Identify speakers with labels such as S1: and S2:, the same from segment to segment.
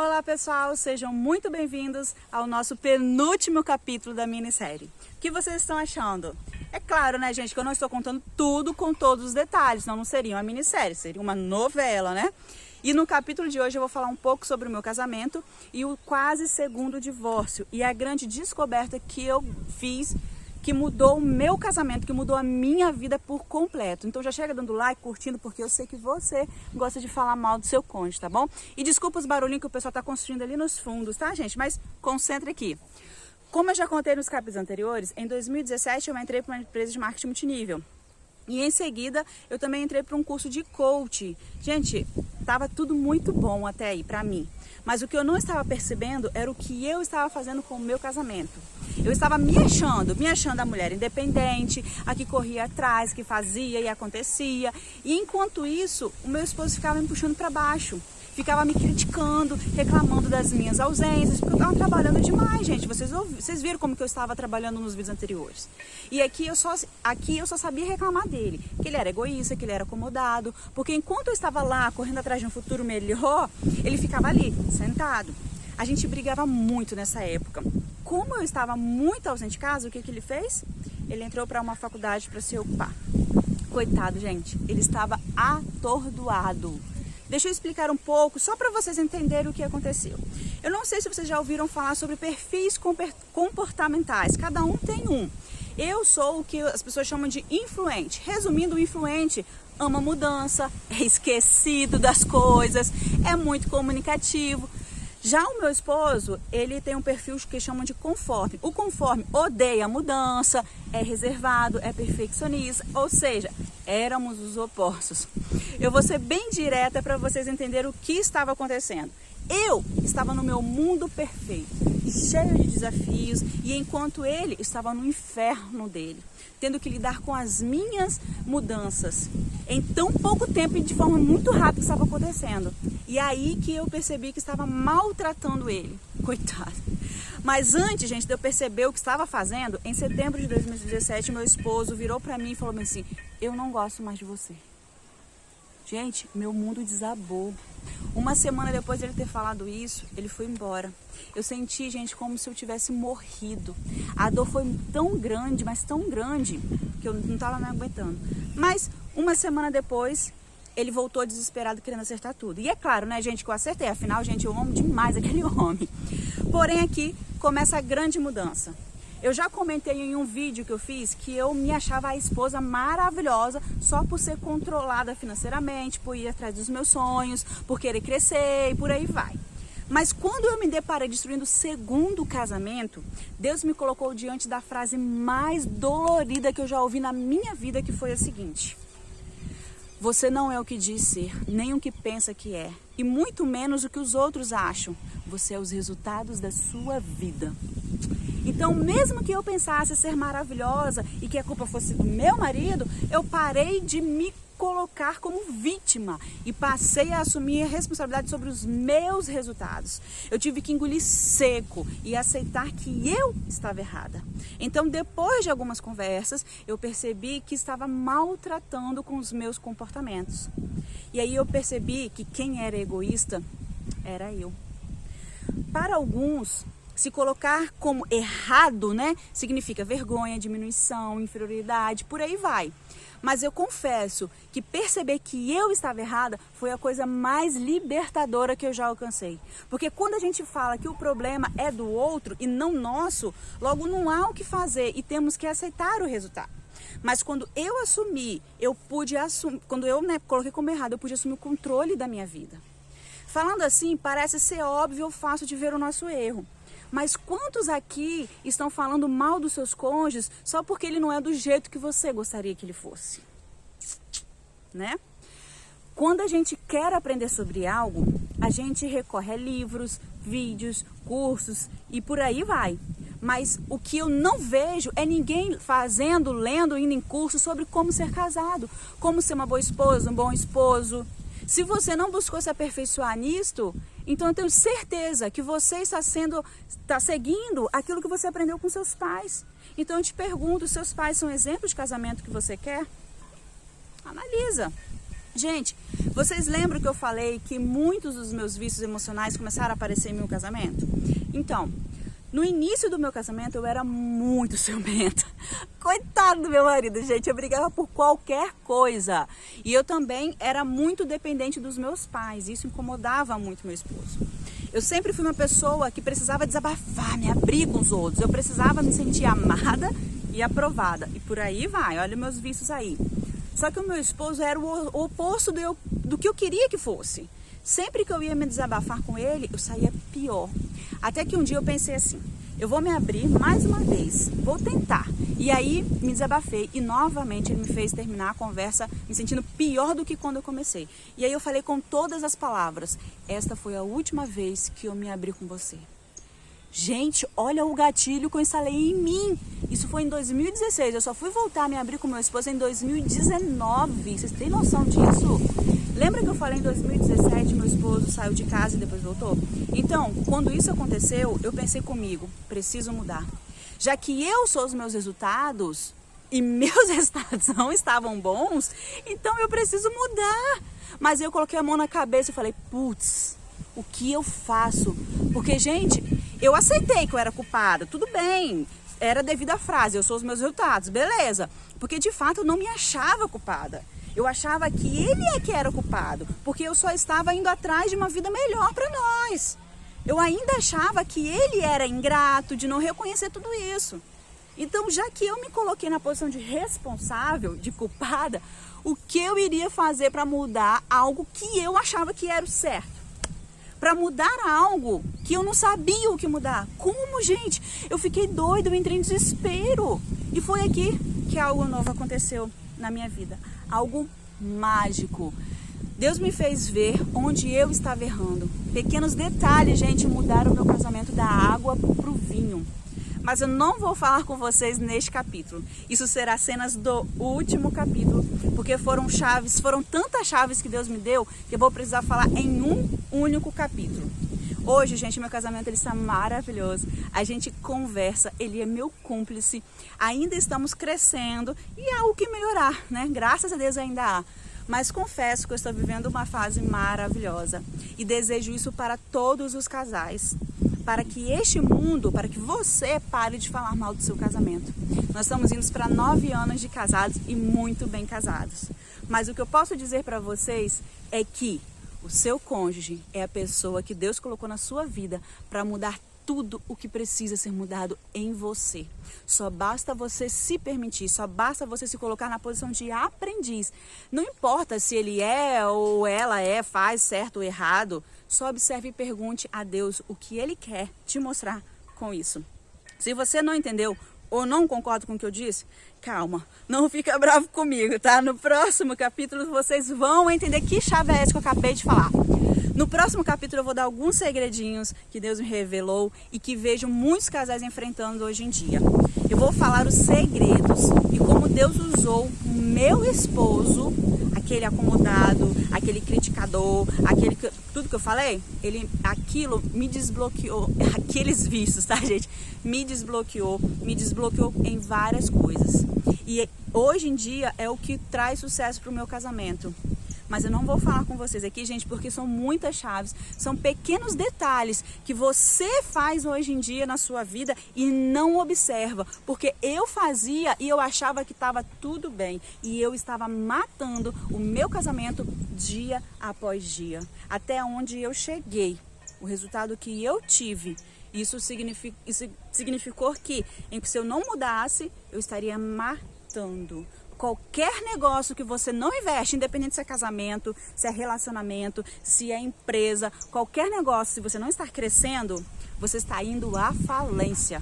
S1: Olá pessoal, sejam muito bem-vindos ao nosso penúltimo capítulo da minissérie. O que vocês estão achando? É claro, né, gente, que eu não estou contando tudo com todos os detalhes, senão não seria uma minissérie, seria uma novela, né? E no capítulo de hoje eu vou falar um pouco sobre o meu casamento e o quase segundo divórcio e a grande descoberta que eu fiz, que mudou o meu casamento, que mudou a minha vida por completo. Então já chega dando like, curtindo, porque eu sei que você gosta de falar mal do seu cônjuge, tá bom? E desculpa os barulhinhos que o pessoal tá construindo ali nos fundos, tá, gente? Mas concentre aqui. Como eu já contei nos capítulos anteriores, em 2017 eu entrei para uma empresa de marketing multinível. E em seguida eu também entrei para um curso de coach. Gente, tava tudo muito bom até aí para mim. Mas o que eu não estava percebendo era o que eu estava fazendo com o meu casamento. Eu estava me achando a mulher independente, a que corria atrás, que fazia e acontecia. E enquanto isso, o meu esposo ficava me puxando para baixo. Ficava me criticando, reclamando das minhas ausências, porque eu estava trabalhando demais, gente. Vocês viram como que eu estava trabalhando nos vídeos anteriores. E aqui eu só sabia reclamar dele, que ele era egoísta, que ele era acomodado, porque enquanto eu estava lá, correndo atrás de um futuro melhor, ele ficava ali, sentado. A gente brigava muito nessa época. Como eu estava muito ausente de casa, o que ele fez? Ele entrou para uma faculdade para se ocupar. Coitado, gente, ele estava atordoado. Deixa eu explicar um pouco, só para vocês entenderem o que aconteceu. Eu não sei se vocês já ouviram falar sobre perfis comportamentais, cada um tem um. Eu sou o que as pessoas chamam de influente. Resumindo, o influente ama mudança, é esquecido das coisas, é muito comunicativo. Já o meu esposo, ele tem um perfil que chamam de conforme. O conforme odeia a mudança, é reservado, é perfeccionista, ou seja, éramos os opostos. Eu vou ser bem direta para vocês entenderem o que estava acontecendo. Eu estava no meu mundo perfeito, cheio de desafios, e enquanto ele estava no inferno dele, tendo que lidar com as minhas mudanças. Em tão pouco tempo e de forma muito rápida estava acontecendo. E aí que eu percebi que estava maltratando ele. Coitado. Mas antes, gente, de eu perceber o que estava fazendo, em setembro de 2017, meu esposo virou para mim e falou assim: eu não gosto mais de você. Gente, meu mundo desabou. Uma semana depois de ele ter falado isso, ele foi embora. Eu senti, gente, como se eu tivesse morrido. A dor foi tão grande, mas tão grande, que eu não estava me aguentando. Mas uma semana depois, ele voltou desesperado, querendo acertar tudo. E é claro, né, gente, que eu acertei. Afinal, gente, eu amo demais aquele homem. Porém, aqui começa a grande mudança. Eu já comentei em um vídeo que eu fiz que eu me achava a esposa maravilhosa só por ser controlada financeiramente, por ir atrás dos meus sonhos, por querer crescer e por aí vai. Mas quando eu me deparei destruindo o segundo casamento, Deus me colocou diante da frase mais dolorida que eu já ouvi na minha vida, que foi a seguinte: você não é o que diz ser, nem o que pensa que é, e muito menos o que os outros acham. Você é os resultados da sua vida. Então, mesmo que eu pensasse ser maravilhosa e que a culpa fosse do meu marido, eu parei de me colocar como vítima e passei a assumir a responsabilidade sobre os meus resultados. Eu tive que engolir seco e aceitar que eu estava errada. Então, depois de algumas conversas, eu percebi que estava maltratando com os meus comportamentos. E aí eu percebi que quem era egoísta era eu. Para alguns, se colocar como errado, né, significa vergonha, diminuição, inferioridade, por aí vai. Mas eu confesso que perceber que eu estava errada foi a coisa mais libertadora que eu já alcancei. Porque quando a gente fala que o problema é do outro e não nosso, logo não há o que fazer e temos que aceitar o resultado. Mas quando eu assumi, quando eu coloquei como errado, eu pude assumir o controle da minha vida. Falando assim, parece ser óbvio ou fácil de ver o nosso erro. Mas quantos aqui estão falando mal dos seus cônjuges só porque ele não é do jeito que você gostaria que ele fosse? Né? Quando a gente quer aprender sobre algo, a gente recorre a livros, vídeos, cursos e por aí vai. Mas o que eu não vejo é ninguém fazendo, lendo, indo em curso sobre como ser casado, como ser uma boa esposa, um bom esposo. Se você não buscou se aperfeiçoar nisto, então eu tenho certeza que você está seguindo aquilo que você aprendeu com seus pais. Então eu te pergunto, seus pais são exemplos de casamento que você quer? Analisa. Gente, vocês lembram que eu falei que muitos dos meus vícios emocionais começaram a aparecer em meu casamento? Então, no início do meu casamento eu era muito ciumenta. Coitado do meu marido, gente, eu brigava por qualquer coisa. E eu também era muito dependente dos meus pais, isso incomodava muito meu esposo. Eu sempre fui uma pessoa que precisava desabafar, me abrir com os outros. Eu precisava me sentir amada e aprovada. E por aí vai, olha meus vícios aí. Só que o meu esposo era o oposto do que eu queria que fosse. Sempre que eu ia me desabafar com ele, eu saía pior. Até que um dia eu pensei assim, eu vou me abrir mais uma vez, vou tentar. E aí me desabafei e novamente ele me fez terminar a conversa me sentindo pior do que quando eu comecei. E aí eu falei com todas as palavras, esta foi a última vez que eu me abri com você. Gente, olha o gatilho que eu instalei em mim. Isso foi em 2016, eu só fui voltar a me abrir com meu esposo em 2019. Vocês têm noção disso? Lembra que eu falei em 2017, meu esposo saiu de casa e depois voltou? Então, quando isso aconteceu, eu pensei comigo, preciso mudar. Já que eu sou os meus resultados e meus resultados não estavam bons, então eu preciso mudar. Mas eu coloquei a mão na cabeça e falei, putz, o que eu faço? Porque, gente, eu aceitei que eu era culpada, tudo bem. Era devido à frase, eu sou os meus resultados, beleza. Porque, de fato, eu não me achava culpada. Eu achava que ele é que era o culpado, porque eu só estava indo atrás de uma vida melhor para nós. Eu ainda achava que ele era ingrato de não reconhecer tudo isso. Então, já que eu me coloquei na posição de responsável, de culpada, o que eu iria fazer para mudar algo que eu achava que era o certo? Para mudar algo que eu não sabia o que mudar. Como, gente? Eu fiquei doida, eu entrei em desespero. E foi aqui que algo novo aconteceu na minha vida. Algo mágico. Deus me fez ver onde eu estava errando. Pequenos detalhes, gente, mudaram o meu casamento da água para o vinho. Mas eu não vou falar com vocês neste capítulo. Isso será cenas do último capítulo, porque foram tantas chaves que Deus me deu, que eu vou precisar falar em um único capítulo. Hoje, gente, meu casamento ele está maravilhoso. A gente conversa, ele é meu cúmplice. Ainda estamos crescendo e há o que melhorar, né? Graças a Deus ainda há. Mas confesso que eu estou vivendo uma fase maravilhosa e desejo isso para todos os casais. Para que este mundo, para que você pare de falar mal do seu casamento. Nós estamos indo para 9 anos de casados e muito bem casados. Mas o que eu posso dizer para vocês é que o seu cônjuge é a pessoa que Deus colocou na sua vida para mudar tudo o que precisa ser mudado em você. Só basta você se permitir, só basta você se colocar na posição de aprendiz. Não importa se ele é ou ela é, faz certo ou errado, só observe e pergunte a Deus o que Ele quer te mostrar com isso. Se você não entendeu ou não concorda com o que eu disse, calma, não fica bravo comigo, tá? No próximo capítulo vocês vão entender que chave é essa que eu acabei de falar. No próximo capítulo eu vou dar alguns segredinhos que Deus me revelou e que vejo muitos casais enfrentando hoje em dia. Eu vou falar os segredos e como Deus usou o meu esposo, aquele acomodado, aquele criticador, tudo que eu falei, aquilo me desbloqueou, aqueles vícios, tá, gente? Me desbloqueou em várias coisas. E hoje em dia é o que traz sucesso para o meu casamento. Mas eu não vou falar com vocês aqui, gente, porque são muitas chaves, são pequenos detalhes que você faz hoje em dia na sua vida e não observa. Porque eu fazia e eu achava que estava tudo bem e eu estava matando o meu casamento dia após dia. Até onde eu cheguei, o resultado que eu tive, isso significou que se eu não mudasse, eu estaria matando. Qualquer negócio que você não investe, independente se é casamento, se é relacionamento, se é empresa, qualquer negócio, se você não está crescendo, você está indo à falência.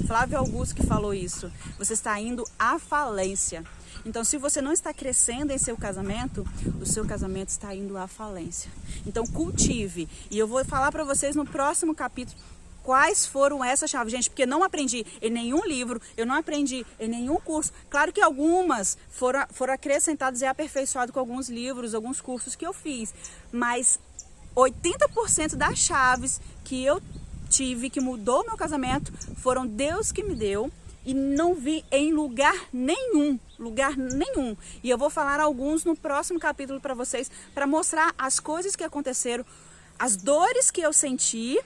S1: Flávio Augusto que falou isso. Você está indo à falência. Então, se você não está crescendo em seu casamento, o seu casamento está indo à falência. Então, cultive. E eu vou falar para vocês no próximo capítulo quais foram essas chaves, gente, porque não aprendi em nenhum livro, eu não aprendi em nenhum curso. Claro que algumas foram acrescentadas e aperfeiçoadas com alguns livros, alguns cursos que eu fiz, mas 80% das chaves que eu tive, que mudou meu casamento, foram Deus que me deu e não vi em lugar nenhum lugar nenhum. E eu vou falar alguns no próximo capítulo para vocês, para mostrar as coisas que aconteceram, as dores que eu senti,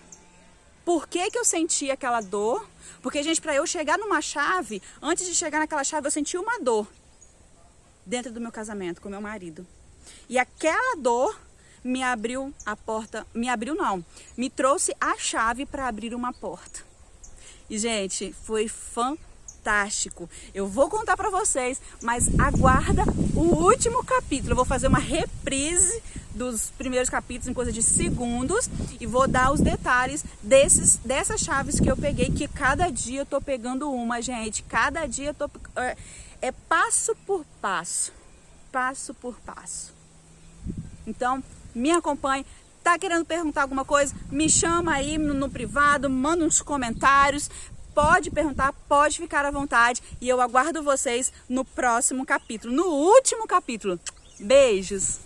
S1: por que eu senti aquela dor. Porque, gente, para eu chegar numa chave, antes de chegar naquela chave, eu senti uma dor dentro do meu casamento com meu marido. E aquela dor me abriu a porta, me trouxe a chave para abrir uma porta. E, gente, foi fantástico. Eu vou contar para vocês, mas aguarda o último capítulo. Eu vou fazer uma reprise dos primeiros capítulos em coisa de segundos e vou dar os detalhes dessas chaves que eu peguei, que cada dia eu tô pegando uma, gente. Cada dia eu tô... É passo por passo. Passo por passo. Então, me acompanhe. Tá querendo perguntar alguma coisa? Me chama aí no privado, manda uns comentários. Pode perguntar, pode ficar à vontade. E eu aguardo vocês no próximo capítulo, no último capítulo. Beijos!